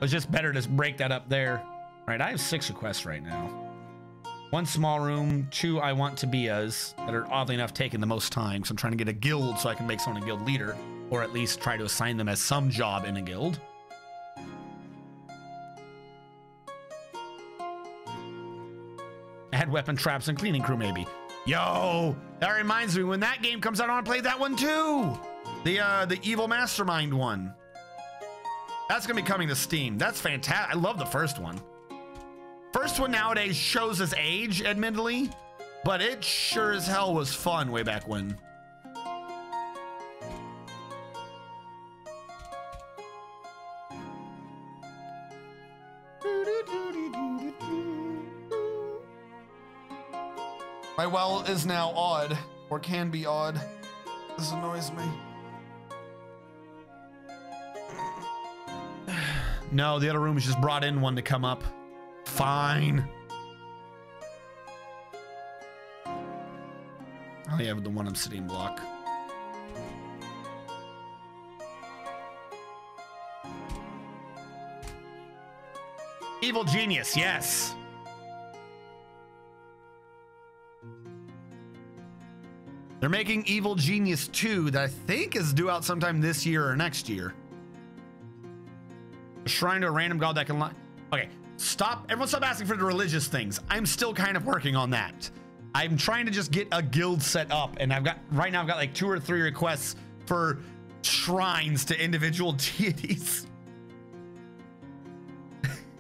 It's just better to break that up there. All right, I have 6 requests right now. 1 small room, 2 I want to be as that are oddly enough taking the most time. So I'm trying to get a guild so I can make someone a guild leader, or at least try to assign them as some job in a guild. Add weapon traps and cleaning crew maybe. Yo, that reminds me, when that game comes out, I want to play that one too. The Evil Mastermind one. That's gonna be coming to Steam. That's fantastic. I love the first one. First one nowadays shows his age, admittedly, but it sure as hell was fun way back when. My well is now odd, or can be odd. This annoys me. No, the other room is just brought in one to come up. Fine. I only have the one obsidian block. Evil Genius, yes. They're making Evil Genius 2 that I think is due out sometime this year or next year. A shrine to a random god that can lie. Okay, stop. Everyone stop asking for the religious things. I'm still kind of working on that. I'm trying to just get a guild set up, and right now I've got like 2 or 3 requests for shrines to individual deities.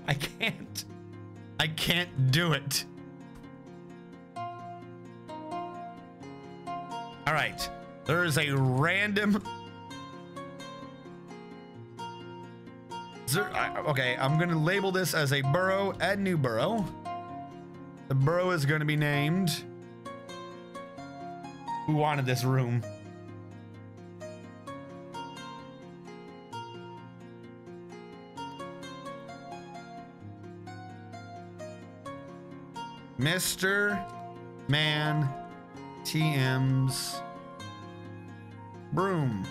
I can't do it. All right, there is a random. Okay, I'm gonna label this as a burrow. Add new burrow. The burrow is gonna be named. Who wanted this room? Mr. Man TM's broom.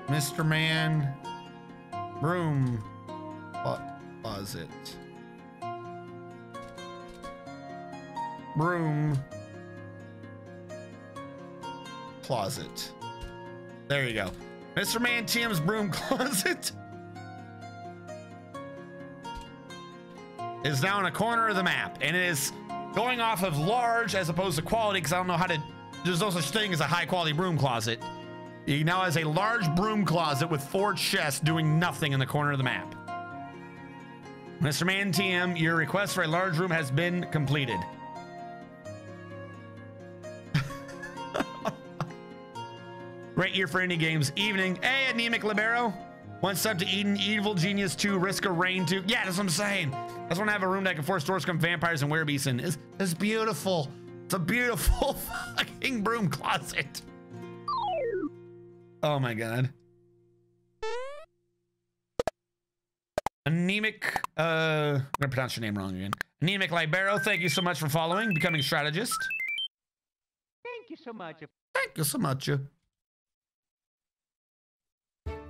Mr. Man broom closet. Broom closet. There you go. Mr. Man TM's broom closet is now in a corner of the map, and it is going off of large as opposed to quality, because I don't know how to. There's no such thing as a high quality broom closet. He now has a large broom closet with 4 chests doing nothing in the corner of the map. Mr. Man TM, your request for a large room has been completed. Great year for indie games. Evening. Hey, Anemic Libero. 1 step to Eden. Evil Genius 2. Risk of Rain 2. Yeah, that's what I'm saying. I just want to have a room that can force doors to come vampires and werebeasts in. It's beautiful. It's a beautiful fucking broom closet. Oh my god. Anemic, I'm gonna pronounce your name wrong again. Anemic Libero, thank you so much for following, becoming strategist. Thank you so much. Thank you so much.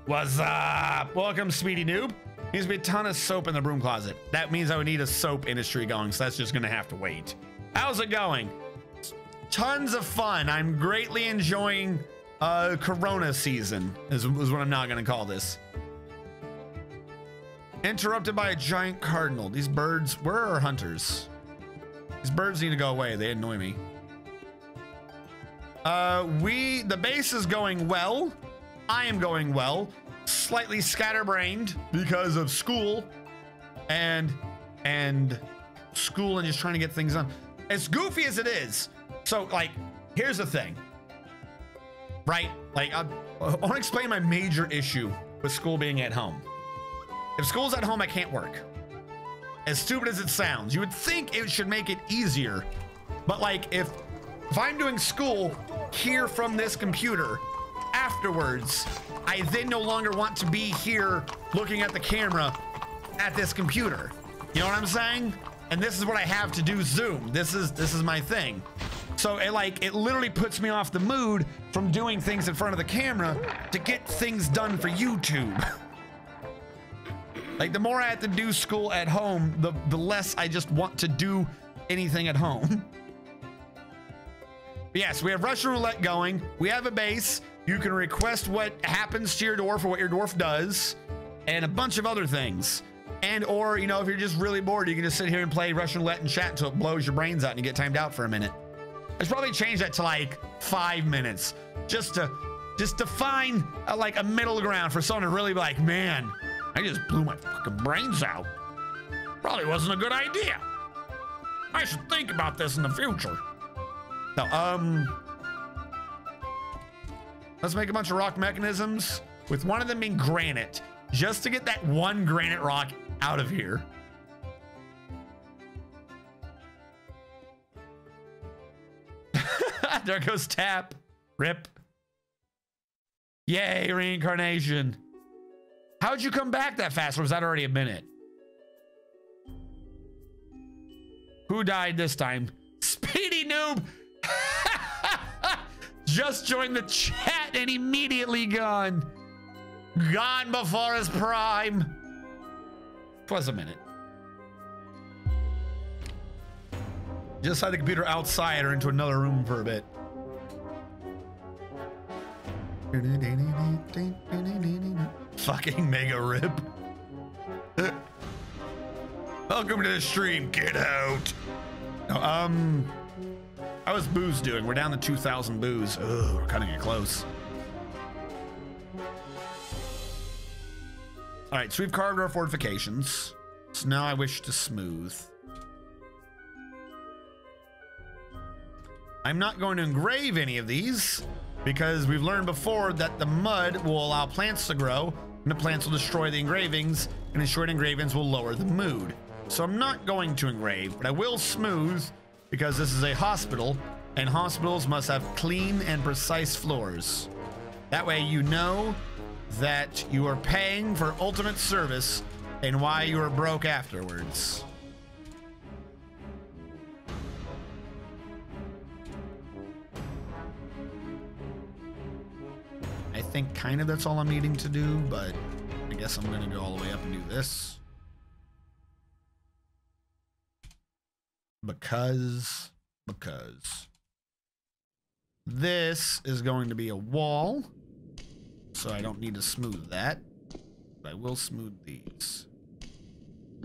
What's up? Welcome, Speedy Noob. Needs to be a ton of soap in the broom closet. That means I would need a soap industry going, so that's just gonna have to wait. How's it going? Tons of fun. I'm greatly enjoying Corona season is what I'm now gonna call this. Interrupted by a giant cardinal. These birds, where are our hunters? These birds need to go away. They annoy me. The base is going well. I am going well. Slightly scatterbrained because of school and school and just trying to get things done. As goofy as it is. So like, here's the thing. Right? Like, I want to explain my major issue with school being at home. If school's at home, I can't work. As stupid as it sounds, you would think it should make it easier. But like, if I'm doing school here from this computer, afterwards, I then no longer want to be here looking at the camera at this computer. You know what I'm saying? And this is what I have to do Zoom. This is my thing. So it literally puts me off the mood from doing things in front of the camera to get things done for YouTube. Like the more I have to do school at home, the less I just want to do anything at home. But yes, we have Russian roulette going. We have a base. You can request what happens to your dwarf or what your dwarf does, and a bunch of other things. And or, you know, if you're just really bored, you can just sit here and play Russian roulette and chat until it blows your brains out and you get timed out for a minute. I should probably change that to like 5 minutes, just to find like a middle ground for someone to really be like, man, I just blew my fucking brains out. Probably wasn't a good idea. I should think about this in the future. No, let's make a bunch of rock mechanisms with one of them being granite, just to get that one granite rock out of here. There goes Tap. Rip. Yay, reincarnation. How'd you come back that fast, or was that already a minute? Who died this time? Speedy Noob! Just joined the chat and immediately gone. Gone before his prime. Twas a minute. Just had the computer outside or into another room for a bit. Fucking mega rip. Welcome to the stream, get out. No, how is booze doing? We're down to 2,000 booze. Ugh, we're cutting it close. All right, so we've carved our fortifications. So now I wish to smooth. I'm not going to engrave any of these because we've learned before that the mud will allow plants to grow and the plants will destroy the engravings, and destroyed engravings will lower the mood. So I'm not going to engrave, but I will smooth because this is a hospital and hospitals must have clean and precise floors. That way you know that you are paying for ultimate service and why you are broke afterwards. I think kind of that's all I'm needing to do, but I guess I'm gonna go all the way up and do this. Because this is going to be a wall, so I don't need to smooth that, but I will smooth these.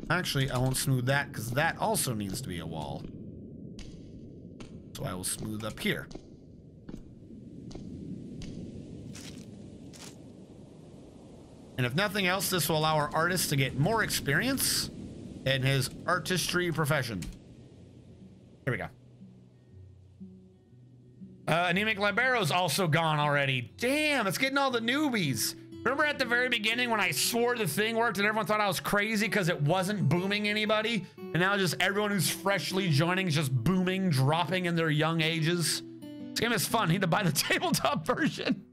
Actually, I won't smooth that because that also needs to be a wall. So I will smooth up here. And if nothing else, this will allow our artist to get more experience in his artistry profession. Here we go. Anemic Libero's also gone already. Damn, it's getting all the newbies. Remember at the very beginning when I swore the thing worked and everyone thought I was crazy because it wasn't booming anybody? And now just everyone who's freshly joining is just booming, dropping in their young ages. This game is fun. Need to buy the tabletop version.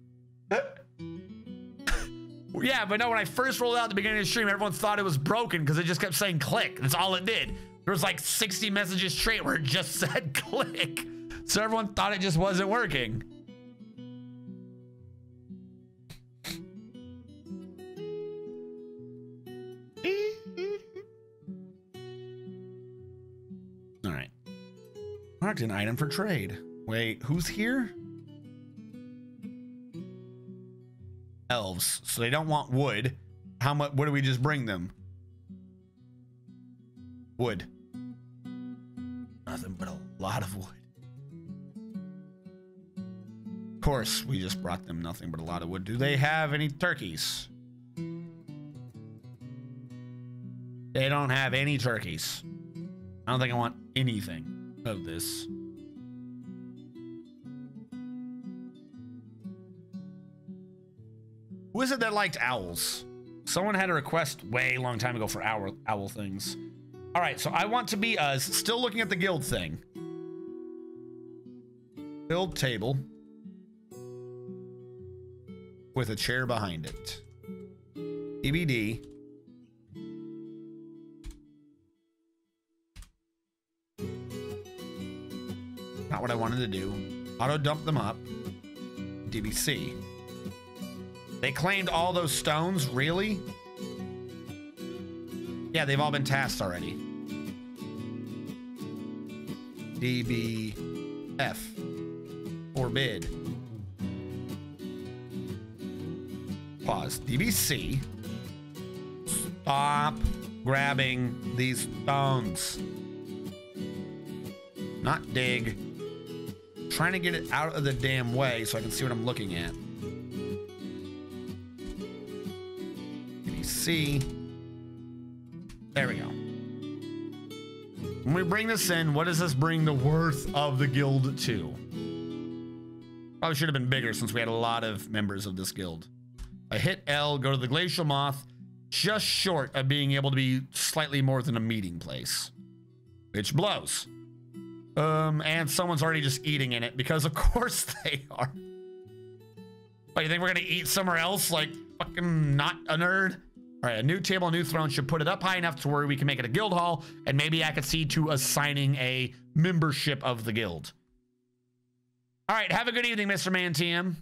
Yeah, but no, when I first rolled out at the beginning of the stream, everyone thought it was broken because it just kept saying click. That's all it did. There was like 60 messages straight where it just said click. So everyone thought it just wasn't working. All right. Marked an item for trade. Wait, who's here? Elves. So they don't want wood. How much? What do we just bring them? Wood. Nothing but a lot of wood. Of course, we just brought them nothing but a lot of wood. Do they have any turkeys? They don't have any turkeys. I don't think I want anything of this. Who is it that liked owls? Someone had a request way long time ago for owl things. All right, so I want to be us. Still looking at the guild thing. Build table with a chair behind it. EBD. Not what I wanted to do. Auto dump them up. DBC. They claimed all those stones, really? Yeah, they've all been tasked already. DBF. Forbid. Pause. DBC. Stop grabbing these stones. Not dig. Trying to get it out of the damn way so I can see what I'm looking at. DBC. There we go. When we bring this in, what does this bring the worth of the guild to? Probably should have been bigger since we had a lot of members of this guild. I hit L, go to the Glacial Moth, just short of being able to be slightly more than a meeting place. Which blows. And someone's already just eating in it because of course they are. What, you think we're gonna eat somewhere else like fucking not a nerd? All right, a new table, a new throne should put it up high enough to where we can make it a guild hall, and maybe I could see to assigning a membership of the guild. All right, have a good evening, Mr. Mantium.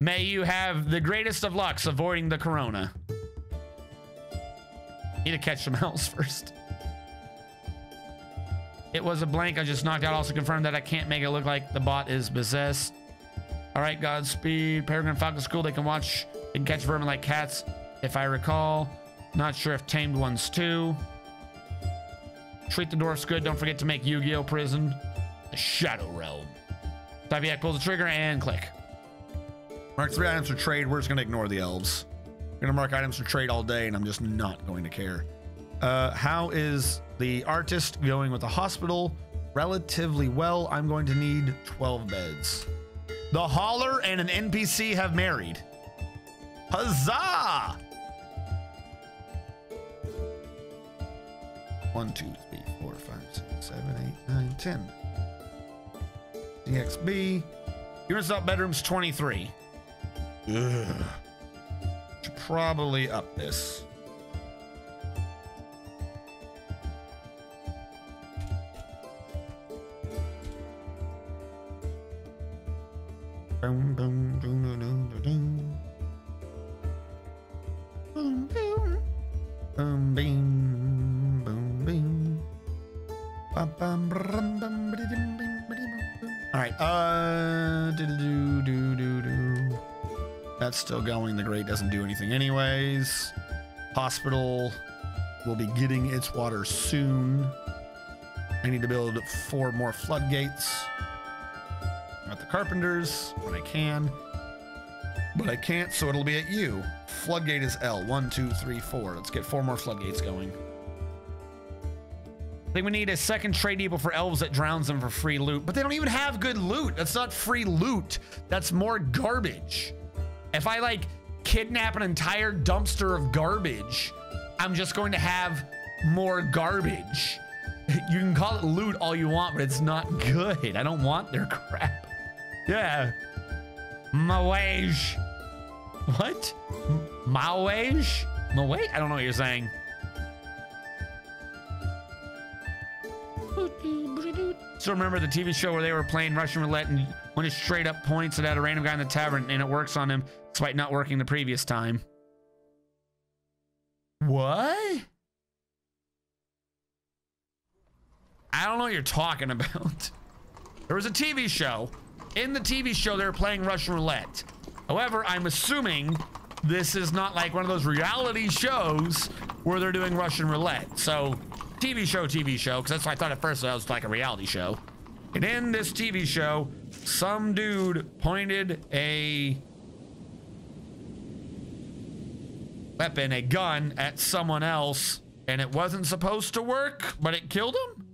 May you have the greatest of lucks avoiding the corona. Need to catch some else first. It was a blank I just knocked out. Also confirmed that I can't make it look like the bot is possessed. All right, Godspeed. Peregrine Falcon School, they can watch and catch vermin like cats, if I recall. Not sure if tamed ones too. Treat the dwarfs good. Don't forget to make Yu-Gi-Oh! Prison the Shadow Realm. Type pulls the trigger and click. Mark 3 items for trade. We're just going to ignore the elves. We're going to mark items for trade all day, and I'm just not going to care. How is the artist going with the hospital? Relatively well. I'm going to need 12 beds. The hauler and an NPC have married. Huzzah! 1, 2, 3, 4, 5, 6, 7, 8, 9, 10. DXB. Units up bedrooms 23. Ugh. Should probably up this. Boom, boom, boom, boom, boom, boom. Boom, boom. Boom, boom, boom, boom. Bum, bum, brum, bum, ba-di-dim, bing, ba-di-bum, boom. All right, do. That's still going. The grate doesn't do anything anyways. Hospital will be getting its water soon. I need to build 4 more floodgates. At the carpenters when I can, but I can't, so it'll be at you. Floodgate is L. 1, 2, 3, 4. Let's get 4 more floodgates going. I think we need a second trade depot for elves that drowns them for free loot, but they don't even have good loot. That's not free loot. That's more garbage. If I like kidnap an entire dumpster of garbage, I'm just going to have more garbage. You can call it loot all you want, but it's not good. I don't want their crap. Yeah. My wage. What? My wage? My wage? I don't know what you're saying. So remember the TV show where they were playing Russian roulette and one just straight up points it at a random guy in the tavern and it works on him despite not working the previous time. What? I don't know what you're talking about. There was a TV show. In the TV show, they were playing Russian roulette. However, I'm assuming this is not like one of those reality shows where they're doing Russian roulette. So, TV show, because that's what I thought at first that was like a reality show. And in this TV show, some dude pointed a weapon, a gun, at someone else, and it wasn't supposed to work, but it killed him?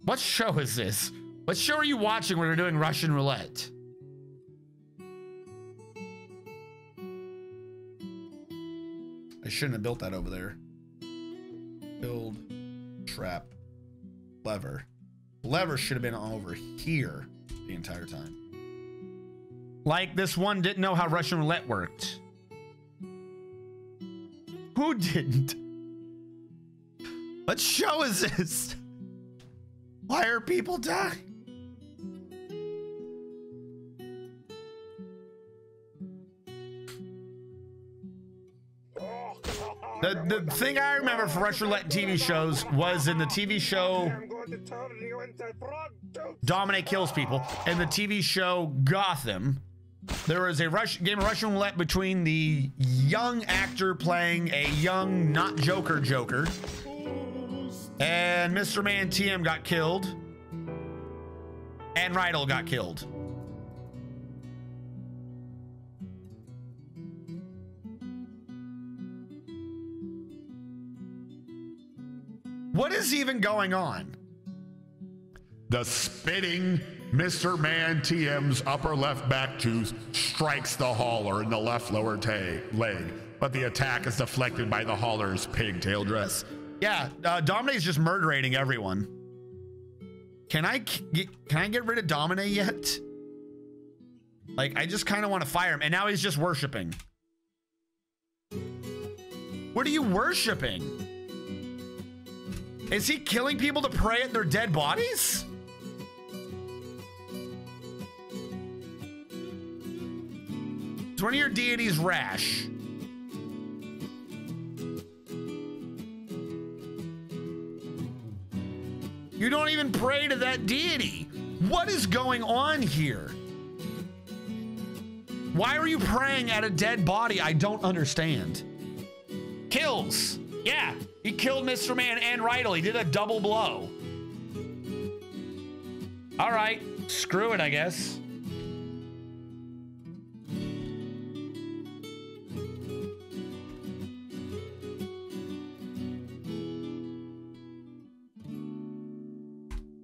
What show is this? What show are you watching when you're doing Russian roulette? I shouldn't have built that over there. Build, trap, lever. Lever should have been over here the entire time. Like this one didn't know how Russian roulette worked. Who didn't? What show is this? Why are people dying? The thing I remember for Russian roulette TV shows was in the TV show Dominic kills people. In the TV show Gotham, there was a game of Russian roulette between the young actor playing a young not Joker and Mr. Man TM got killed and Rydell got killed. What is even going on? The spitting Mr. Man TM's upper left back tooth strikes the hauler in the left lower leg, but the attack is deflected by the hauler's pigtail dress. Yeah, Domine's just murdering everyone. Can I get rid of Domine yet? Like, I just kind of want to fire him, and now he's just worshiping. What are you worshiping? Is he killing people to pray at their dead bodies? Is one of your deities rash? You don't even pray to that deity. What is going on here? Why are you praying at a dead body? I don't understand. Kills. Yeah, he killed Mr. Man and Rydell. He did a double blow. All right, screw it, I guess.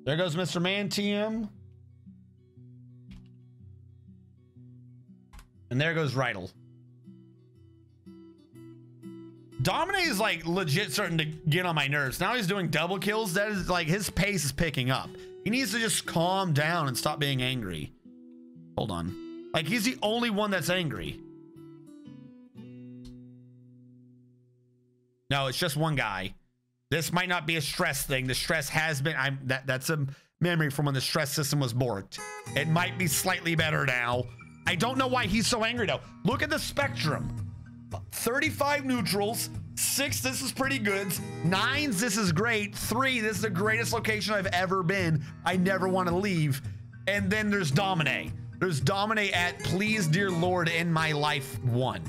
There goes Mr. Man TM. And there goes Rydell. Domine is like legit starting to get on my nerves. Now he's doing double kills. That is like his pace is picking up. He needs to just calm down and stop being angry. Hold on. Like he's the only one that's angry. No, it's just one guy. This might not be a stress thing. The stress has been, that's a memory from when the stress system was borked. It might be slightly better now. I don't know why he's so angry though. Look at the spectrum. 35 neutrals, 6, this is pretty good, 9s, this is great, 3, this is the greatest location I've ever been, I never want to leave, and then there's Domine. There's Domine at Please Dear Lord in My Life 1.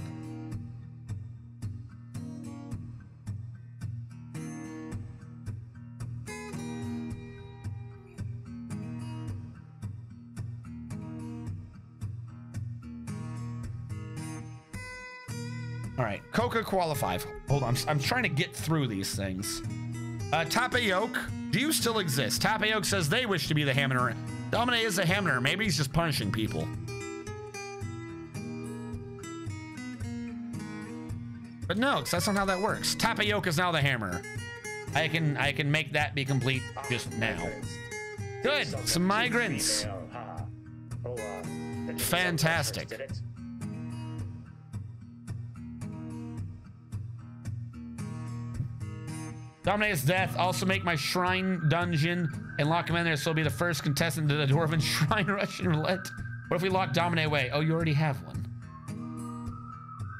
All right, Coca qualify. Hold on, I'm trying to get through these things. Tapayoke, do you still exist? Tapayoke says they wish to be the Hammer. Domine is a Hammer. Maybe he's just punishing people. But no, because that's not how that works. Tapayoke is now the Hammer. I can make that be complete just now. Good, some migrants. Fantastic. Domine's death. Also make my shrine dungeon and lock him in there so he'll be the first contestant to the Dwarven Shrine Russian Roulette. What if we lock Domine away? Oh, you already have one.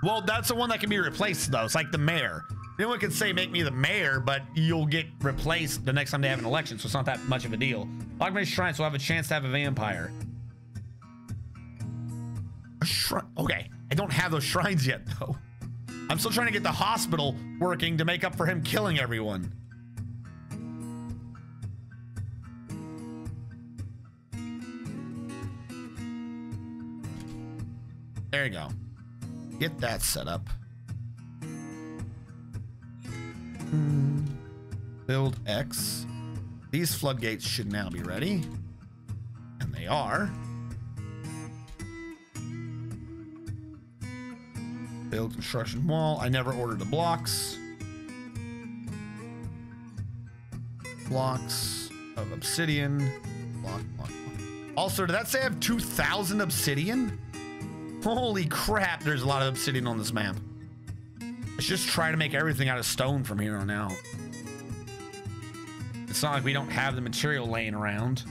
Well, that's the one that can be replaced though. It's like the mayor. Anyone can say make me the mayor, but you'll get replaced the next time they have an election, so it's not that much of a deal. Lock my shrine so I'll have a chance to have a vampire. A shrine? Okay, I don't have those shrines yet though. I'm still trying to get the hospital working to make up for him killing everyone. There you go. Get that set up. Build X. These floodgates should now be ready. And they are. Build construction wall. I never ordered the blocks. Blocks of obsidian. Block. Also, did that say I have 2,000 obsidian? Holy crap, there's a lot of obsidian on this map. Let's just try to make everything out of stone from here on out. It's not like we don't have the material laying around.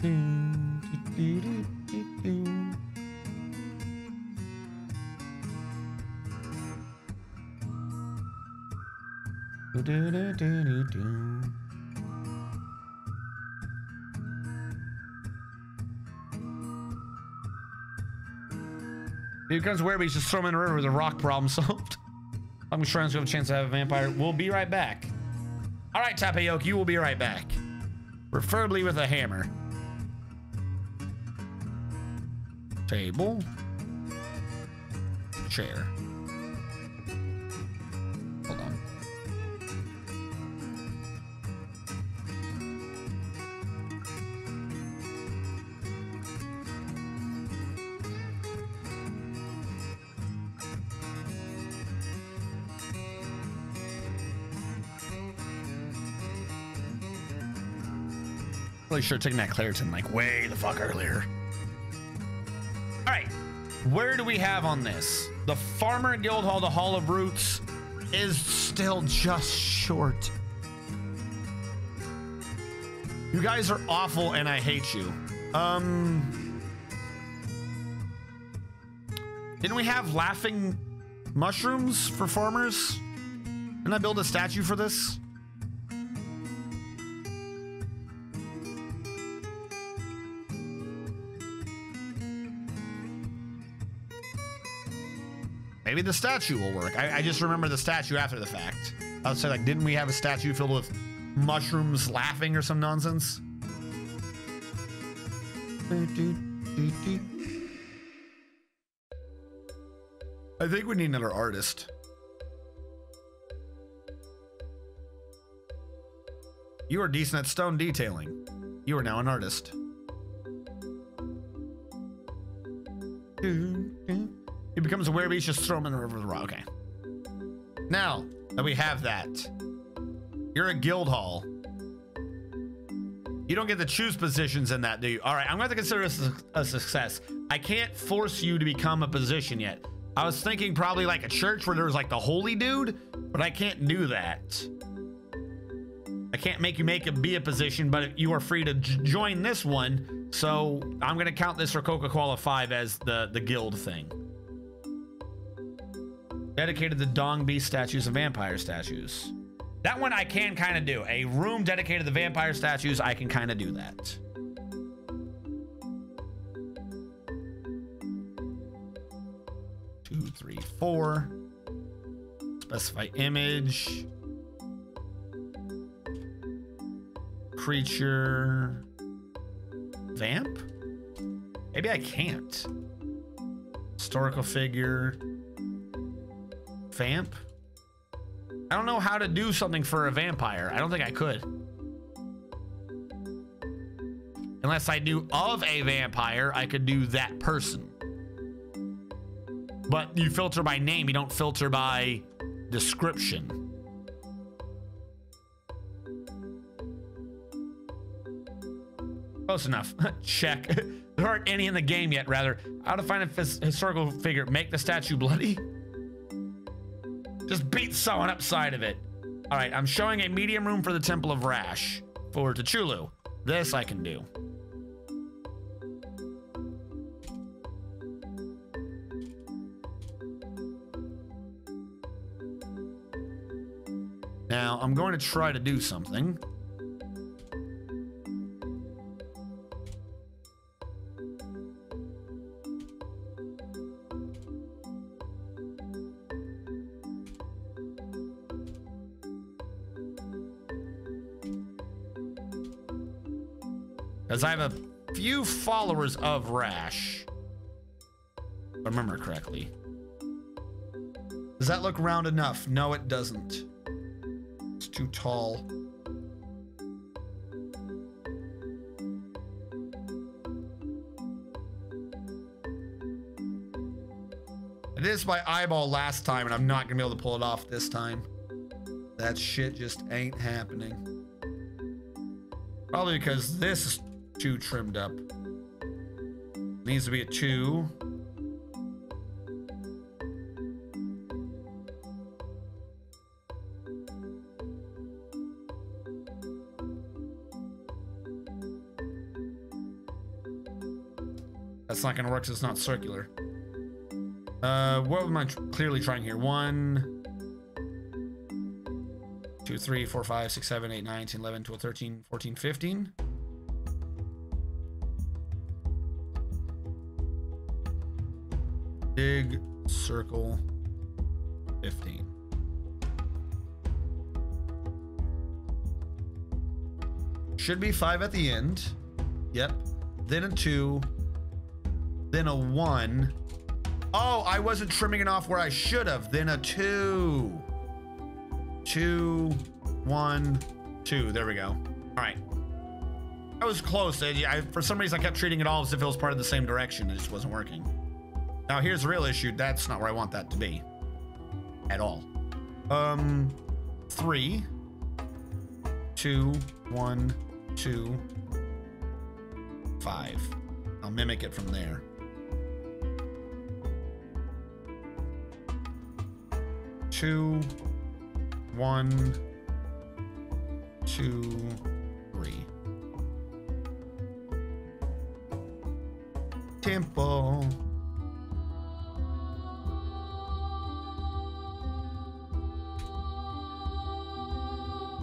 Here comes where we just throw him in the river with a rock, problem solved. I'm sure I'm gonna have a chance to have a vampire. We'll be right back. All right, Tapioca, you will be right back. Preferably with a hammer. Table. Chair. Hold on. Really sure taking that Claritin like way the fuck earlier. All right, where do we have on this? The Farmer Guild Hall, the Hall of Roots, is still just short. You guys are awful and I hate you. Didn't we have laughing mushrooms for farmers? Didn't I build a statue for this? Maybe the statue will work. I just remember the statue after the fact. I would say, like, didn't we have a statue filled with mushrooms laughing or some nonsense? I think we need another artist. You are decent at stone detailing. You are now an artist. He becomes a werebeast, just throw him in the river with a rock. Okay. Now that we have that, you're a guild hall. You don't get to choose positions in that, do you? All right, I'm going to consider this a success. I can't force you to become a position yet. I was thinking probably like a church where there was like the holy dude, but I can't do that. I can't make you be a position, but you are free to join this one. So I'm going to count this for Coca-Cola 5 as the guild thing. Dedicated to Dong Beast statues and vampire statues. That one I can kind of do. A room dedicated to vampire statues, I can kind of do that. Two, three, four. Specify image. Creature. Vamp? Maybe I can't. Historical figure. Vamp? I don't know how to do something for a vampire. I don't think I could. Unless I knew of a vampire, I could do that person. But you filter by name, you don't filter by description. Close enough. Check. There aren't any in the game yet, rather. How to find a historical figure. Make the statue bloody. Just beat someone upside of it. All right, I'm showing a medium room for the Temple of Rash. For Tachulu. This I can do. Now, I'm going to try to do something. Because I have a few followers of Rash. If I remember correctly. Does that look round enough? No, it doesn't. It's too tall. It is my eyeball last time, and I'm not gonna be able to pull it off this time. That shit just ain't happening. Probably because this is too trimmed up. Needs to be a 2. That's not gonna work because it's not circular. What am I clearly trying here? 1, 2, 3, 4, 5, 6, 7, 8, 9, 10, 11, 12, 13, 14, 15. Big circle 15. Should be 5 at the end. Yep. Then a 2. Then a 1. Oh, I wasn't trimming it off where I should have. Then a 2. 2, 1, 2. There we go. All right. I was close. For some reason, I kept treating it all as if it was part of the same direction. It just wasn't working. Now, here's the real issue. That's not where I want that to be. At all. 3, 2, 1, 2, 5. I'll mimic it from there. 2, 1, 2, 3. Temple.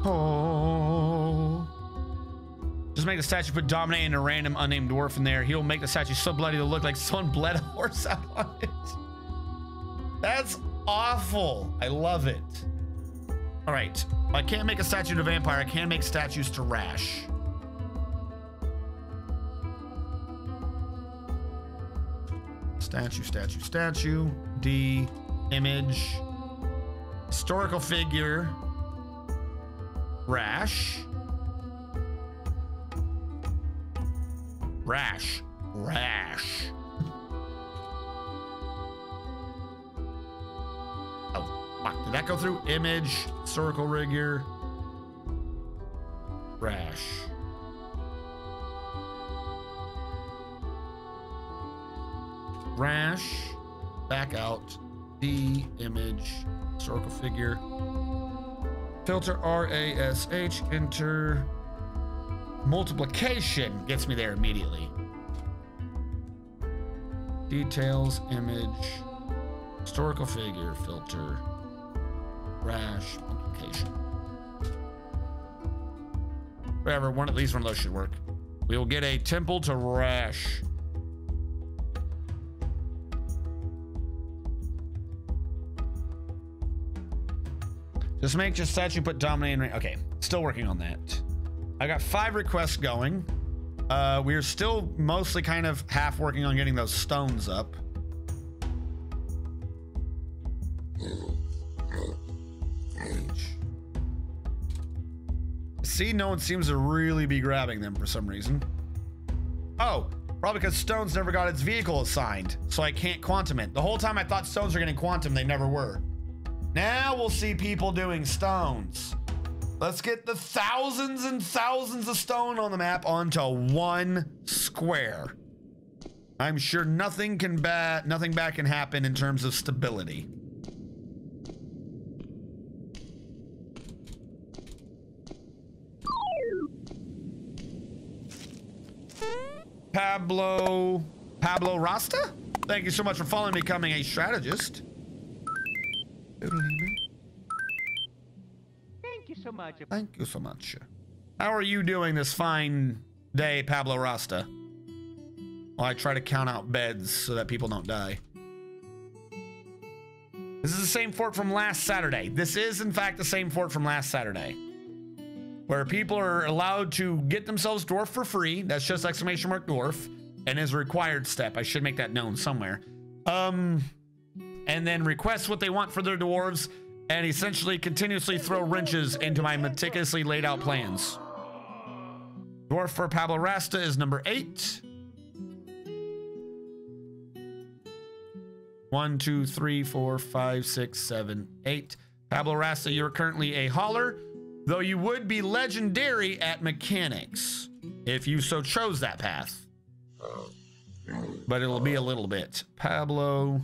Oh. Just make the statue put dominate and a random unnamed dwarf in there. He'll make the statue so bloody it'll look like someone bled a horse out on it. That's awful. I love it. All right. I can't make a statue to vampire. I can make statues to rash. Statue, statue, statue. D. Image. Historical figure. Rash. Rash. Rash. Oh, fuck. Did that go through? Image. Historical figure. Rash. Rash. Back out. D. Image. Historical figure. Filter RASH, enter. Multiplication gets me there immediately. Details, image, historical figure, filter, rash, multiplication. Whatever, at least one of those should work. We will get a temple to rash. Just make your statue put dominate. Okay, still working on that. I got 5 requests going. We're still mostly kind of half working on getting those stones up. See, no one seems to really be grabbing them for some reason. Oh, probably because stones never got its vehicle assigned, so I can't quantum it. The whole time I thought stones were getting quantum, they never were. Now we'll see people doing stones. Let's get the thousands and thousands of stone on the map onto one square. I'm sure nothing bad can happen in terms of stability. Pablo Rasta? Thank you so much for following me, becoming a strategist. Thank you so much. Thank you so much. How are you doing this fine day, Pablo Rasta? While I try to count out beds so that people don't die. This is the same fort from last Saturday. This is, in fact, the same fort from last Saturday. Where people are allowed to get themselves dwarf for free. That's just exclamation mark dwarf. And is a required step. I should make that known somewhere. And then request what they want for their dwarves, and essentially continuously throw wrenches into my meticulously laid out plans. Dwarf for Pablo Rasta is number 8. 1, 2, 3, 4, 5, 6, 7, 8. Pablo Rasta, you're currently a hauler, though you would be legendary at mechanics if you so chose that path. But it'll be a little bit. Pablo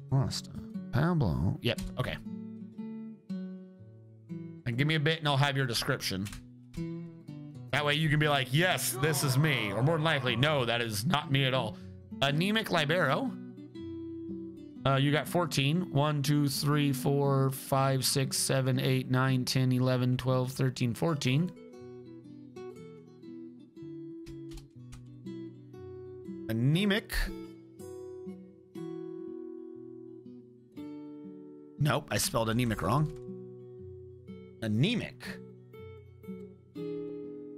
Rasta. Pablo. Yep. Okay. And give me a bit and I'll have your description. way you can be like, yes, this is me. Or more than likely, no, that is not me at all. Anemic Libero. You got 14. 1, 2, 3, 4, 5, 6, 7, 8, 9, 10, 11, 12, 13, 14. Anemic. Nope, I spelled anemic wrong. Anemic.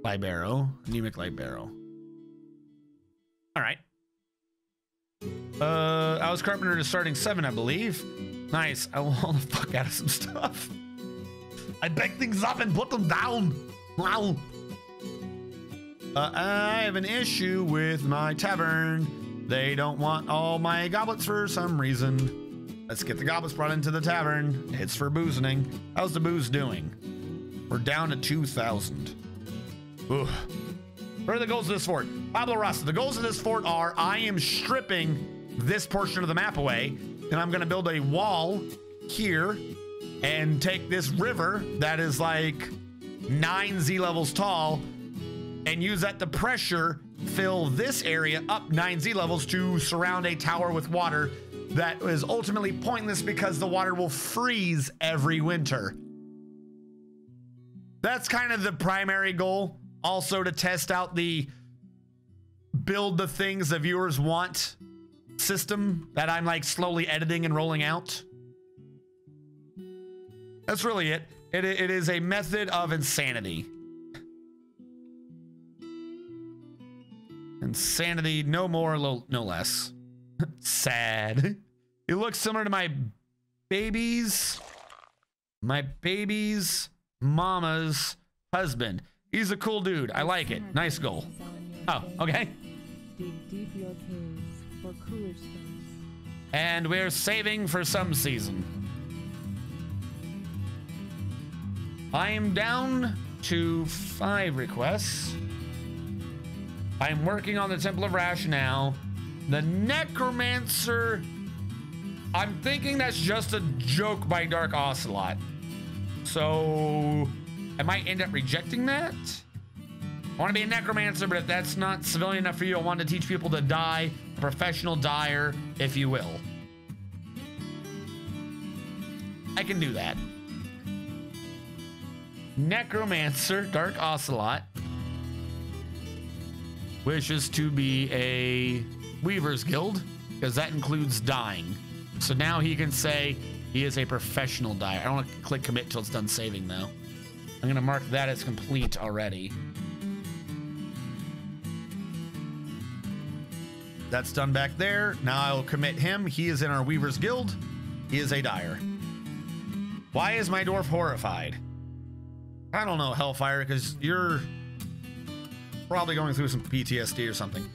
Libero. Anemic Libero. All right. I was carpenter to starting 7, I believe. Nice. I will haul the fuck out of some stuff. I pick things up and put them down. Wow. I have an issue with my tavern. They don't want all my goblets for some reason. Let's get the goblets brought into the tavern. It's for boozening. How's the booze doing? We're down to 2,000. Ugh. What are the goals of this fort? Pablo Rasta, the goals of this fort are I am stripping this portion of the map away, and I'm going to build a wall here and take this river that is like 9 Z levels tall and use that to pressure fill this area up 9 Z levels to surround a tower with water that is ultimately pointless because the water will freeze every winter. That's kind of the primary goal. Also to test out the build the things the viewers want system that I'm like slowly editing and rolling out. That's really it. It is a method of insanity. Insanity, no more, no less. Sad. It looks similar to my baby's mama's husband. He's a cool dude. I like it. Nice goal. Oh, okay. And we're saving for some season. I am down to 5 requests. I'm working on the Temple of Rash now. The Necromancer, I'm thinking that's just a joke by Dark Ocelot. So I might end up rejecting that. I want to be a necromancer, but if that's not civilian enough for you, I want to teach people to die, a professional dyer, if you will. I can do that. Necromancer, Dark Ocelot, wishes to be a Weaver's Guild, because that includes dying. So now he can say he is a professional dyer. I don't want to click commit until it's done saving, though. I'm going to mark that as complete already. That's done back there. Now I'll commit him. He is in our Weaver's Guild. He is a dyer. Why is my dwarf horrified? I don't know, Hellfire, because you're probably going through some PTSD or something.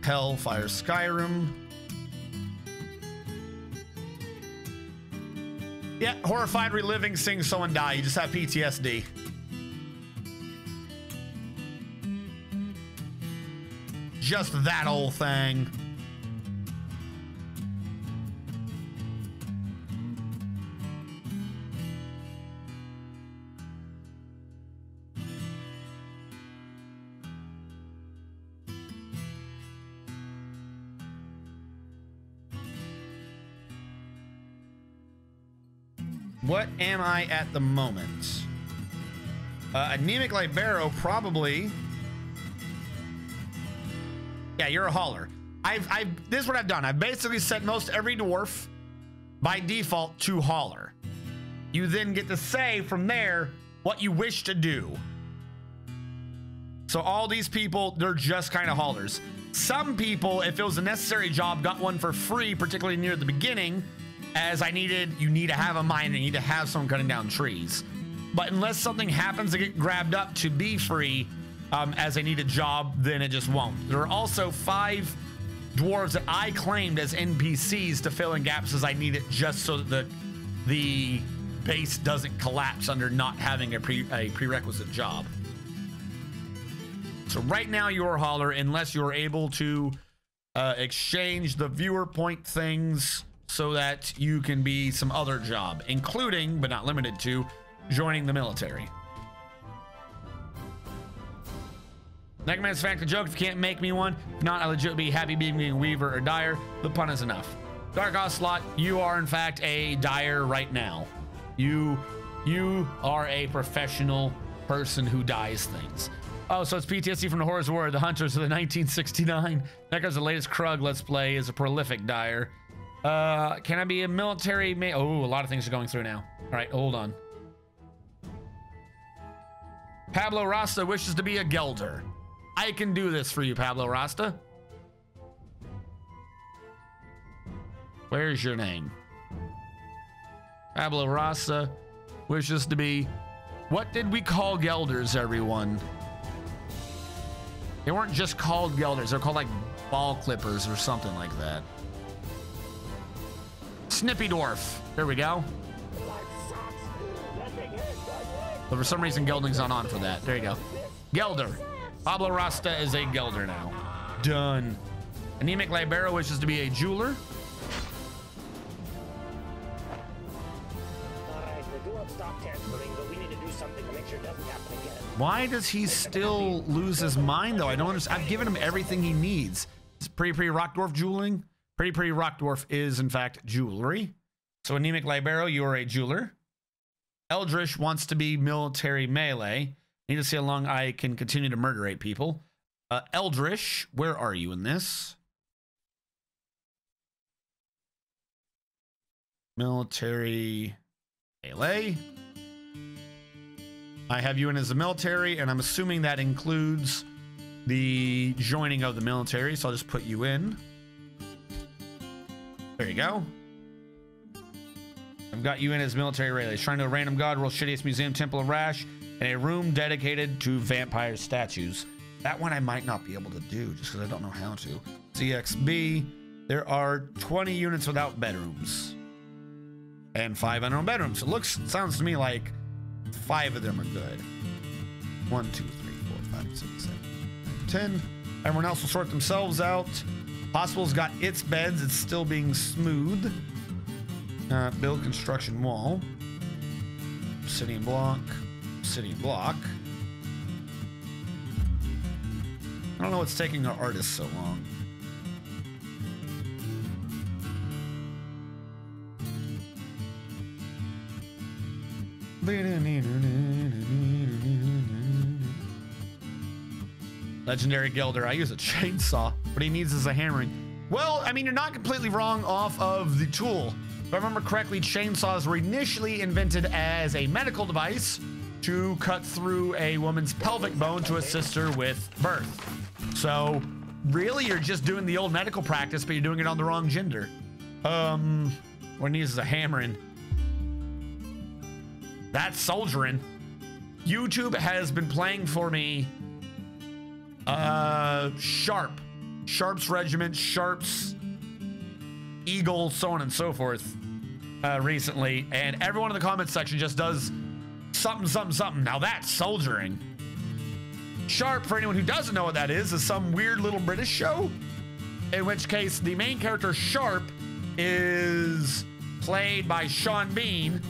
Hellfire Skyrim. Yeah, horrified reliving seeing someone die. You just have PTSD. Just that old thing. What am I at the moment? Anemic Libero, probably. Yeah, you're a hauler. This is what I've done. I've basically set most every dwarf by default to hauler. You then get to say from there what you wish to do. So all these people, they're just kind of haulers. Some people, if it was a necessary job, got one for free, particularly near the beginning, as you need to have a mine, you need to have someone cutting down trees. But unless something happens to get grabbed up to be free as a needed job, then it just won't. There are also 5 dwarves that I claimed as NPCs to fill in gaps as I need it, just so that the base doesn't collapse under not having a prerequisite job. So right now you're a hauler unless you're able to exchange the viewer point things so that you can be some other job, including, but not limited to, joining the military. Necromancer's fact, a joke. If you can't make me one, if not, I legit be happy being a weaver or dyer. The pun is enough. Dark Ocelot, you are in fact a dyer right now. You are a professional person who dyes things. Oh, so it's PTSD from the Horrors of War. The Hunters of the 1969. Necro's the latest Krug Let's Play is a prolific dyer. Can I be a military oh, a lot of things are going through now. All right, hold on. Pablo Rasta wishes to be a Gelder. I can do this for you, Pablo Rasta. Where's your name? Pablo Rasta wishes to be... What did we call Gelders, everyone? They weren't just called Gelders. They're called like ball clippers or something like that. Snippy Dwarf. There we go. But for some reason, Gelding's not on for that. There you go. Gelder. Pablo Rasta is a Gelder now. Done. Anemic Libero wishes to be a jeweler. Why does he still lose his mind, though? I don't understand. I've given him everything he needs. Is Pretty Rock Dwarf jeweling? Pretty Rock Dwarf is, in fact, jewelry. So, Anemic Libero, you are a jeweler. Eldritch wants to be military melee. Need to see how long I can continue to murderate people. Eldritch, where are you in this? Military melee. I have you in as the military, and I'm assuming that includes the joining of the military, so I'll just put you in. There you go. I've got you in as military relays. Trying to a random god, world's shittiest museum, temple of Rash, and a room dedicated to vampire statues. That one I might not be able to do, just because I don't know how to. CXB, there are 20 units without bedrooms. And 5 unknown bedrooms. It sounds to me like 5 of them are good. 1, 2, 3, 4, 5, 6, 7, 8, 10. Everyone else will sort themselves out. Hospital's got its beds. It's still being smooth. Build construction wall. Obsidian block. Obsidian block. I don't know what's taking our artists so long. Legendary Gelder. I use a chainsaw. What he needs is a hammering. Well, I mean, you're not completely wrong off of the tool. If I remember correctly, chainsaws were initially invented as a medical device to cut through a woman's pelvic bone to assist her with birth. So, really, you're just doing the old medical practice, but you're doing it on the wrong gender. What he needs is a hammering. That's soldiering. YouTube has been playing for me Sharp's Regiment, Sharp's Eagle, so on and so forth recently, and everyone in the comments section just does something. Now that's soldiering. Sharp, for anyone who doesn't know what that is some weird little British show, in which case the main character Sharp is played by Sean Bean,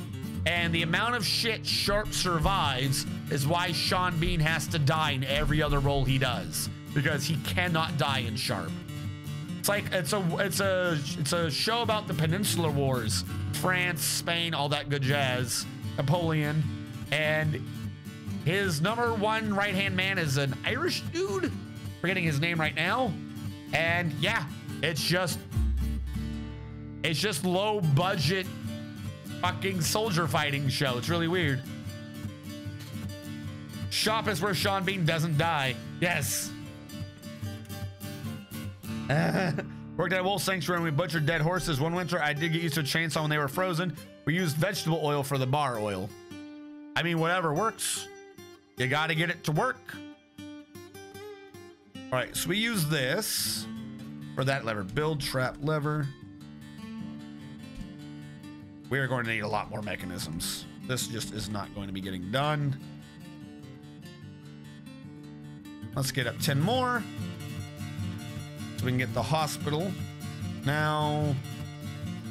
and the amount of shit Sharp survives is why Sean Bean has to die in every other role he does, because he cannot die in Sharp. It's like it's a show about the Peninsular Wars, France, Spain, all that good jazz, Napoleon, and his #1 right-hand man is an Irish dude, forgetting his name right now, and yeah, it's just low budget fucking soldier fighting show. It's really weird. Shop is where Sean Bean doesn't die. Yes. Worked at a wolf sanctuary and we butchered dead horses. One winter, I did get used to a chainsaw when they were frozen. We used vegetable oil for the bar oil. I mean, whatever works. You got to get it to work. All right, so we use this for that lever. Build trap lever. We are going to need a lot more mechanisms. This just is not going to be getting done. Let's get up 10 more so we can get the hospital. Now,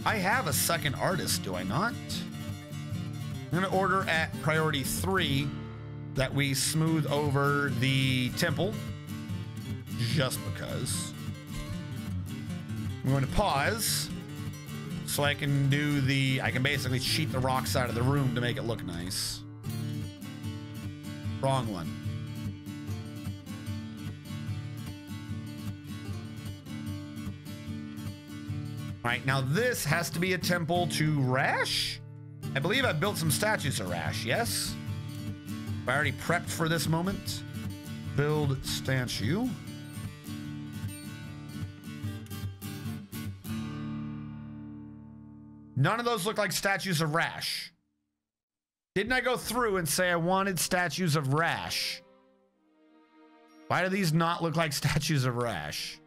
I have a second artist, do I not? I'm going to order at priority 3 that we smooth over the temple just because. I'm going to pause so I can do I can basically cheat the rocks out of the room to make it look nice. Wrong one. All right, now this has to be a temple to Rash. I believe I built some statues of Rash, yes? I already prepped for this moment. Build statue. None of those look like statues of Rash. Didn't I go through and say I wanted statues of Rash? Why do these not look like statues of Rash?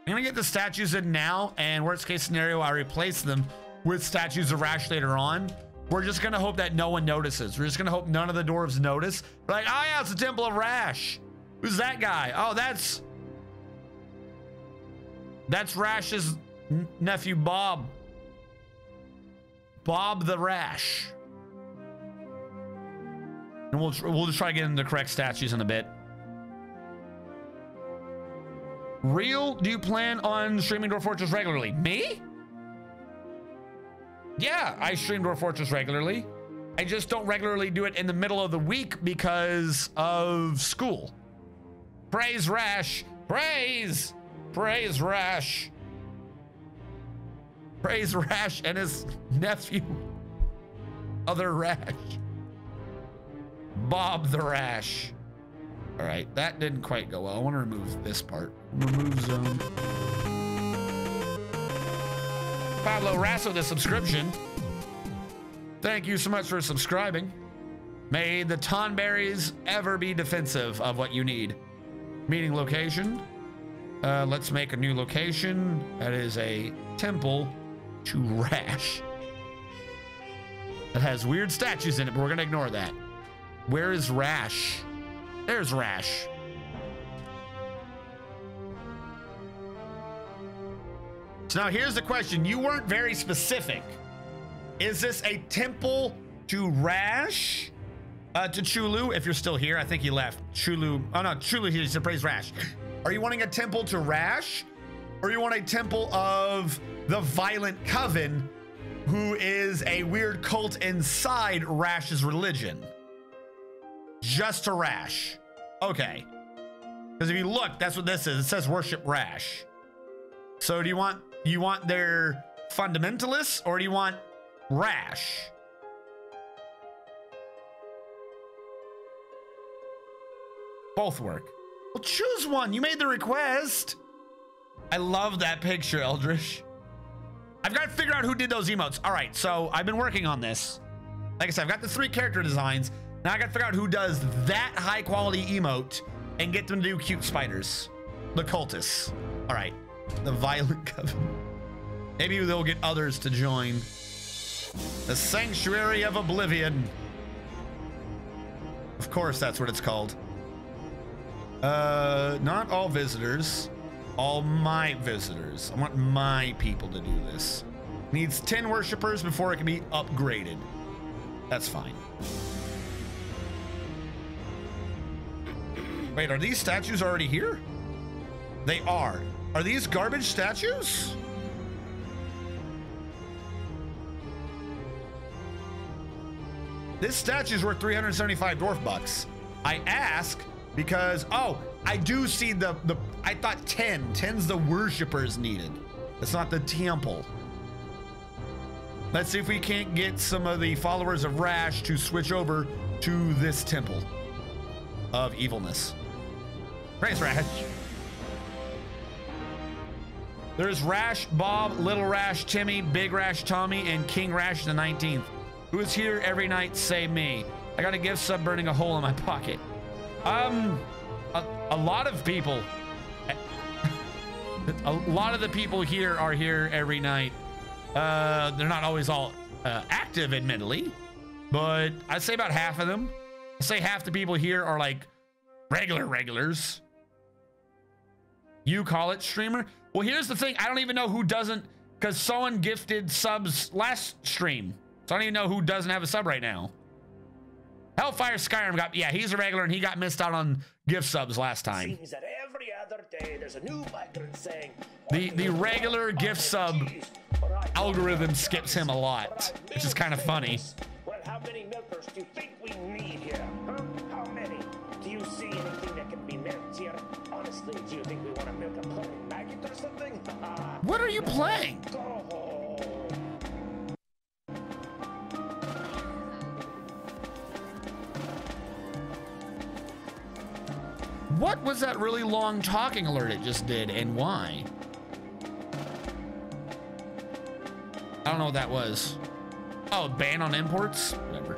I'm gonna get the statues in now, and worst case scenario, I replace them with statues of Rash later on. We're just gonna hope that no one notices. We're just gonna hope none of the dwarves notice. We're like, oh yeah, it's the Temple of Rash. Who's that guy? Oh, that's Rash's nephew, Bob. Bob the Rash. And we'll just try to get into the correct statues in a bit. Real, do you plan on streaming Dwarf Fortress regularly? Me? Yeah, I stream Dwarf Fortress regularly. I just don't regularly do it in the middle of the week because of school. Praise Rash. Praise! Praise Rash. Praise Rash and his nephew, other Rash. Bob the Rash. All right, that didn't quite go well. I want to remove this part. Remove zone. Pablo Rasso, the subscription. Thank you so much for subscribing. May the Tonberries ever be defensive of what you need. Meeting location. Let's make a new location. That is a temple to Rash. That has weird statues in it, but we're gonna ignore that. Where is Rash? There's Rash. So now here's the question. You weren't very specific. Is this a temple to Rash? To Chulu, if you're still here. I think he left. Chulu. Oh no, Chulu, he said praise Rash. Are you wanting a temple to Rash? Or you want a temple of the Violent Coven, who is a weird cult inside Rash's religion? Just to Rash. Okay. Because if you look, that's what this is. It says worship Rash. So do you want their fundamentalists, or do you want Rash? Both work. Well, choose one. You made the request. I love that picture, Eldritch. I've got to figure out who did those emotes. All right, so I've been working on this. Like I said, I've got the 3 character designs. Now I got to figure out who does that high quality emote and get them to do cute spiders. The cultists. All right, the Violent Coven. Maybe they'll get others to join. The Sanctuary of Oblivion. Of course, that's what it's called. Not all visitors. All my visitors. I want my people to do this. Needs 10 worshippers before it can be upgraded. That's fine. Wait, are these statues already here? They are. Are these garbage statues? This statue's worth 375 dwarf bucks. I ask because, oh, I do see I thought 10. 10's the worshippers needed. It's not the temple. Let's see if we can't get some of the followers of Rash to switch over to this temple of evilness. Praise Rash. There's Rash, Bob, Little Rash, Timmy, Big Rash, Tommy, and King Rash the 19th. Who is here every night save me? I got a gift sub burning a hole in my pocket. A lot of people. A lot of the people here are here every night. They're not always all active, admittedly, but I'd say about half of them. I'd say half the people here are like regulars. You call it streamer? Well, here's the thing. I don't even know who doesn't, because someone gifted subs last stream. So I don't even know who doesn't have a sub right now. Hellfire Skyrim got, yeah, he's a regular and he got missed out on gift subs last time. Seems that every other day there's a new migrant saying The regular gift sub algorithm skips him a lot, which is kind of funny. Well, how many milkers do you think we need here? Huh? How many? Do you see anything that can be milked here? Honestly, do you think we want to milk a pudding maggot or something? What are you playing? Go home. What was that really long talking alert it just did, and why? I don't know what that was. Oh, ban on imports? Whatever.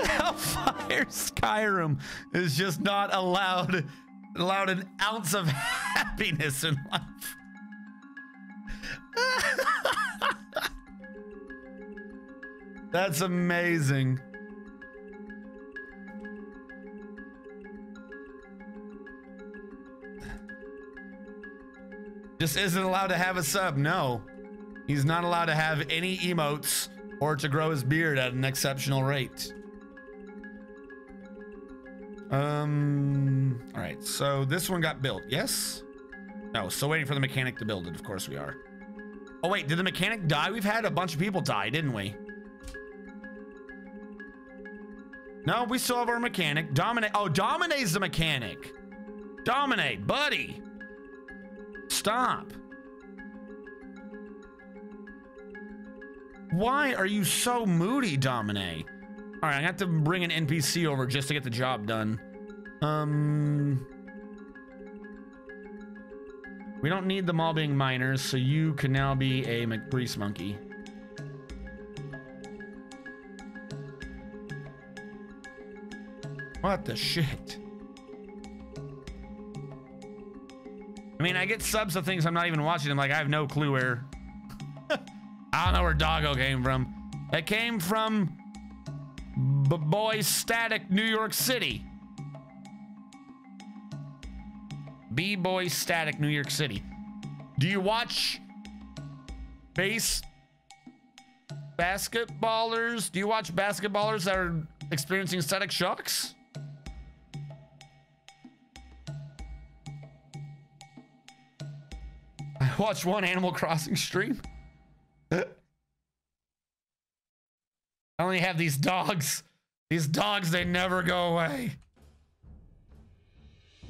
Hellfire Skyrim is just not allowed an ounce of happiness in life. That's amazing. Just isn't allowed to have a sub. No, he's not allowed to have any emotes or to grow his beard at an exceptional rate. All right, so this one got built. Yes? No, still waiting for the mechanic to build it. Of course we are. Oh wait, did the mechanic die? We've had a bunch of people die, didn't we? No, we still have our mechanic. Dominate. Oh, Dominate's the mechanic. Dominate, buddy. Stop. Why are you so moody, Dominate? All right, I have to bring an NPC over just to get the job done. We don't need them all being miners, so you can now be a grease monkey. What the shit? I mean, I get subs to things I'm not even watching. I'm like, I have no clue where. I don't know where Doggo came from. It came from B-Boy Static, New York City. B-Boy Static, New York City. Do you watch basketballers? Do you watch basketballers that are experiencing static shocks? I watched one Animal Crossing stream. I only have these dogs. These dogs, they never go away.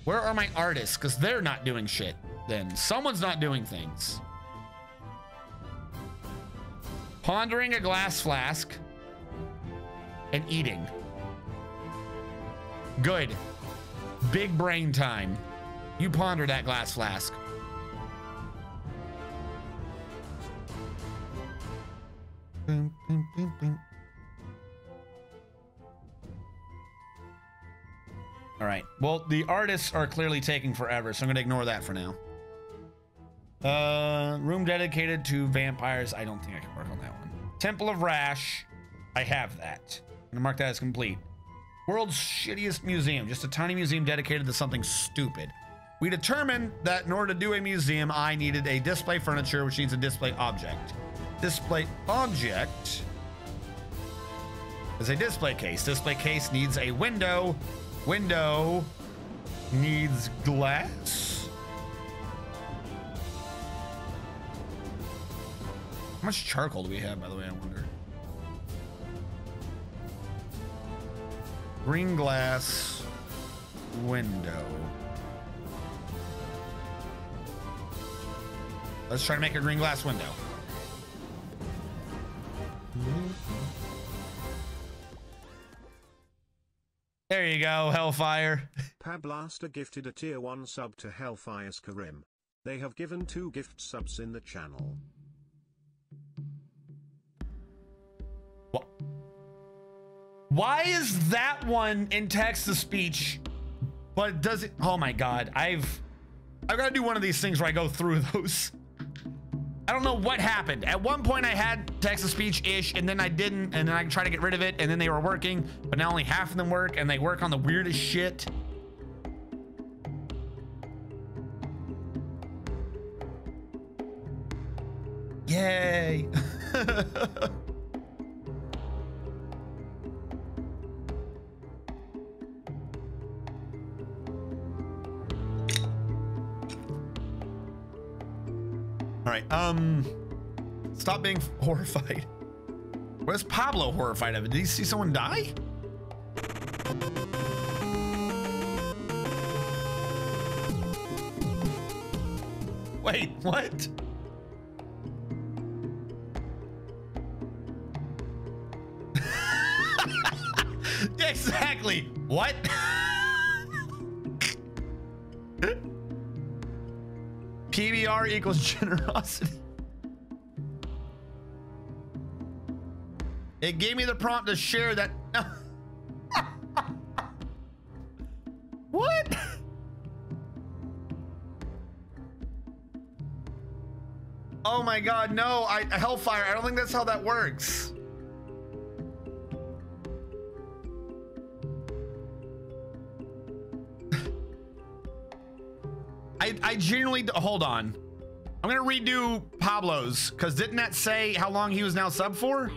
Where are my artists? Because they're not doing shit. Then someone's not doing things. Pondering a glass flask and eating. Good. Big brain time. You ponder that glass flask. Boom, boom, boom, boom. All right. Well, the artists are clearly taking forever, so I'm going to ignore that for now. Room dedicated to vampires. I don't think I can work on that one. Temple of Rash. I have that. I'm going to mark that as complete. World's shittiest museum. Just a tiny museum dedicated to something stupid. We determined that in order to do a museum, I needed a display furniture, which needs a display object. Display object is a display case. Display case needs a window. Window needs glass. How much charcoal do we have, by the way, I wonder? Green glass window. Let's try to make a green glass window. There you go, Hellfire. Pablaster gifted a tier 1 sub to Hellfire Skyrim. They have given 2 gift subs in the channel. What? Why is that one in text-to-speech, but does it? Oh my God, I've got to do one of these things where I go through those. I don't know what happened. At one point I had text-to-speech-ish, and then I didn't, and then I tried to get rid of it, and then they were working, but now only half of them work, and they work on the weirdest shit. Yay. All right, stop being horrified. Where's Pablo horrified of it? Did he see someone die? Wait, what? Exactly. What? PBR equals generosity. It gave me the prompt to share that. What? Oh my God, no, Hellfire, I don't think that's how that works. I genuinely, hold on. I'm gonna redo Pablo's, because didn't that say how long he was now sub for?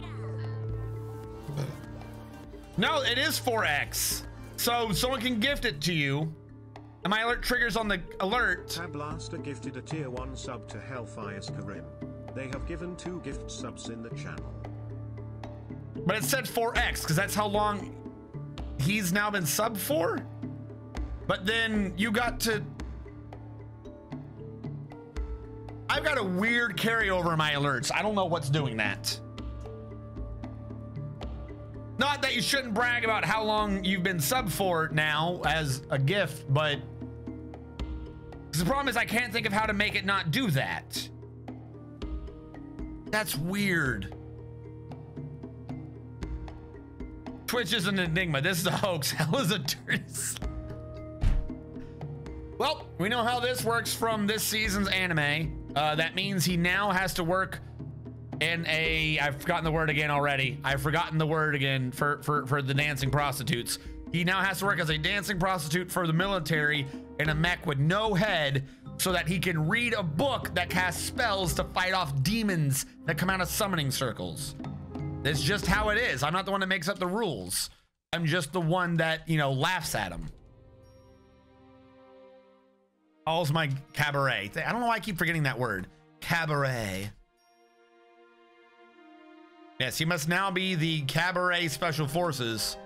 No, it is 4x. So someone can gift it to you. And my alert triggers on the alert. Tablaster gifted a tier 1 sub to Hellfire's Karim. They have given 2 gift subs in the channel. But it said 4x, because that's how long he's now been sub for. But then you got to... I've got a weird carryover in my alerts. I don't know what's doing that. Not that you shouldn't brag about how long you've been sub for now as a gift, but the problem is I can't think of how to make it not do that. That's weird. Twitch is an enigma. This is a hoax. Hell is a dirty. Well, we know how this works from this season's anime. That means he now has to work in a, I've forgotten the word again already. I've forgotten the word again for the dancing prostitutes. He now has to work as a dancing prostitute for the military in a mech with no head so that he can read a book that casts spells to fight off demons that come out of summoning circles. That's just how it is. I'm not the one that makes up the rules. I'm just the one that, you know, laughs at them. All's my cabaret. I don't know why I keep forgetting that word. Cabaret. Yes, he must now be the cabaret special forces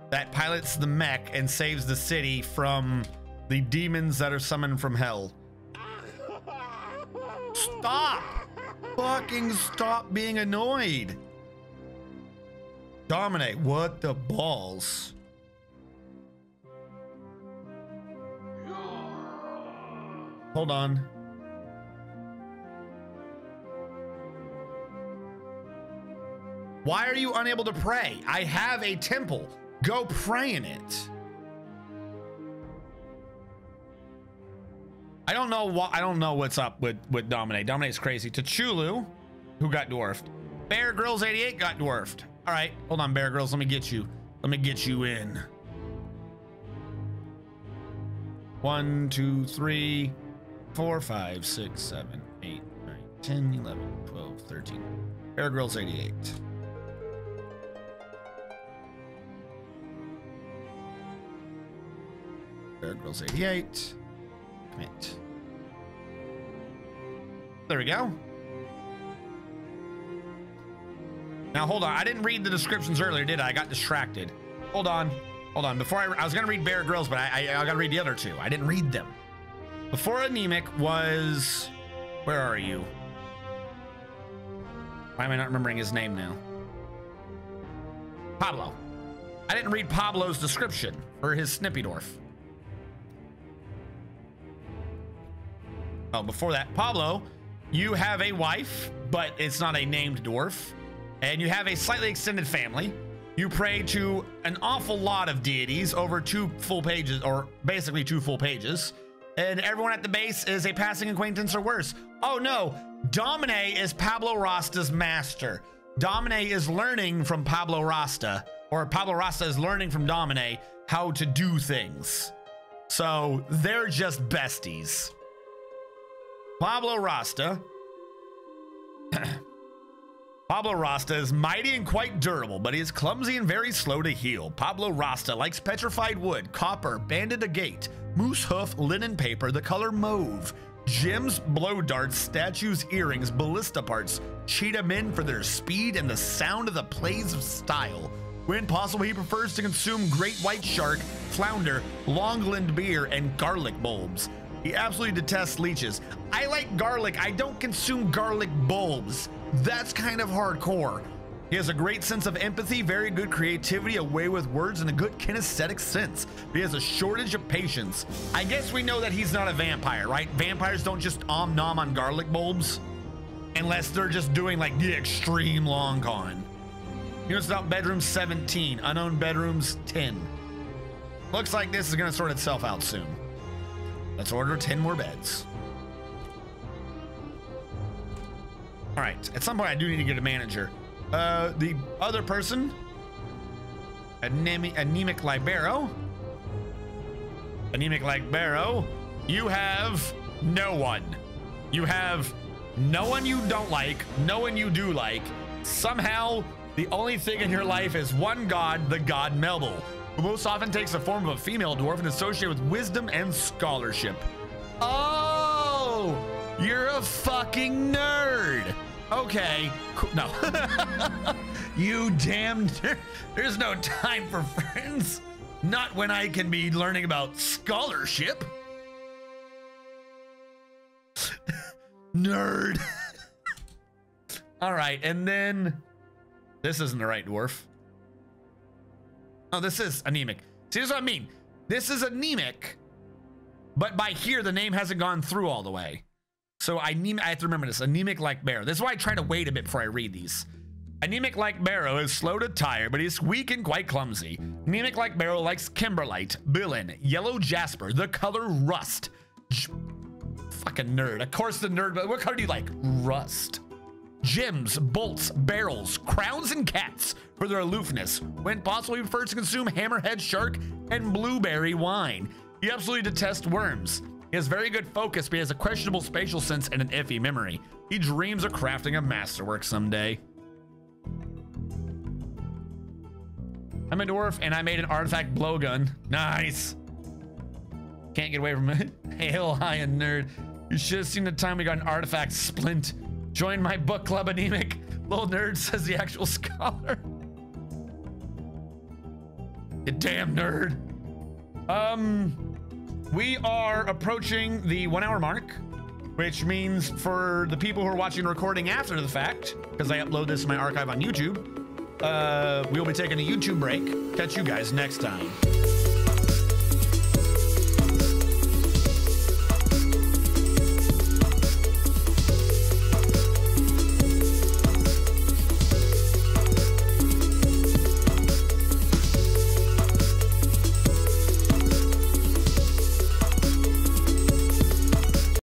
that pilots the mech and saves the city from the demons that are summoned from hell. Stop! Fucking stop being annoyed. Dominate, what the balls? Hold on. Why are you unable to pray? I have a temple. Go pray in it. I don't know what, I don't know what's up with Dominate. Dominate's crazy. Tachulu, who got dwarfed. Bear Grylls 88 got dwarfed. All right, hold on, Bear Grylls. Let me get you. Let me get you in. 1, 2, 3, 4, 5, 6, 7, 8, 9, 10, 11, 12, 13. Bear Grylls 88. Bear Grylls 88. Commit. There we go. Now hold on. I didn't read the descriptions earlier, did I? I got distracted. Hold on. Hold on. Before I was gonna read Bear Grylls, but I gotta read the other two. I didn't read them. Before Anemic was, where are you? Why am I not remembering his name now? Pablo. I didn't read Pablo's description for his Snippy Dwarf. Oh, before that, Pablo, you have a wife, but it's not a named dwarf, and you have a slightly extended family. You pray to an awful lot of deities over 2 full pages, or basically 2 full pages, and everyone at the base is a passing acquaintance or worse. Oh no, Domine is Pablo Rasta's master. Domine is learning from Pablo Rasta, or Pablo Rasta is learning from Domine how to do things. So they're just besties. Pablo Rasta is mighty and quite durable, but he is clumsy and very slow to heal. Pablo Rasta likes petrified wood, copper, banded agate, moose hoof, linen paper, the color mauve, gems, blow darts, statues, earrings, ballista parts, cheetah men for their speed and the sound of the plays of style. When possible, he prefers to consume great white shark, flounder, longland beer, and garlic bulbs. He absolutely detests leeches. I like garlic. I don't consume garlic bulbs. That's kind of hardcore. He has a great sense of empathy, very good creativity, a way with words, and a good kinesthetic sense. He has a shortage of patience. I guess we know that he's not a vampire, right? Vampires don't just nom on garlic bulbs unless they're just doing like the extreme long con. Units without bedrooms 17, unknown bedrooms 10. Looks like this is gonna sort itself out soon. Let's order 10 more beds. All right, at some point I do need to get a manager. The other person, anemic libero. Anemic libero, you have no one. You have no one you don't like, no one you do like. Somehow, the only thing in your life is one god, the god Melble, who most often takes the form of a female dwarf and associated with wisdom and scholarship. Oh, you're a fucking nerd. Okay, cool. No. You damn nerd. There's no time for friends. Not when I can be learning about scholarship. Nerd. All right, and then this isn't the right dwarf. Oh, this is anemic. See, this is what I mean. This is anemic, but by here, the name hasn't gone through all the way. So I have to remember this. Anemic like Barrow. This is why I try to wait a bit before I read these. Anemic like Barrow is slow to tire, but he's weak and quite clumsy. Anemic like Barrow likes Kimberlite, Billin, Yellow Jasper, the color Rust. Fucking nerd. Of course the nerd, but what color do you like? Rust. Gems, bolts, barrels, crowns, and cats for their aloofness. When possible, he prefers to consume hammerhead shark and blueberry wine. He absolutely detests worms. He has very good focus, but he has a questionable spatial sense and an iffy memory. He dreams of crafting a masterwork someday. I'm a dwarf and I made an artifact blowgun. Nice. Can't get away from it. Hail high and nerd. You should have seen the time we got an artifact splint. Join my book club, anemic. Little nerd, says the actual scholar. You damn nerd. We are approaching the 1 hour mark, which means for the people who are watching the recording after the fact, because I upload this in my archive on YouTube, we'll be taking a YouTube break. Catch you guys next time.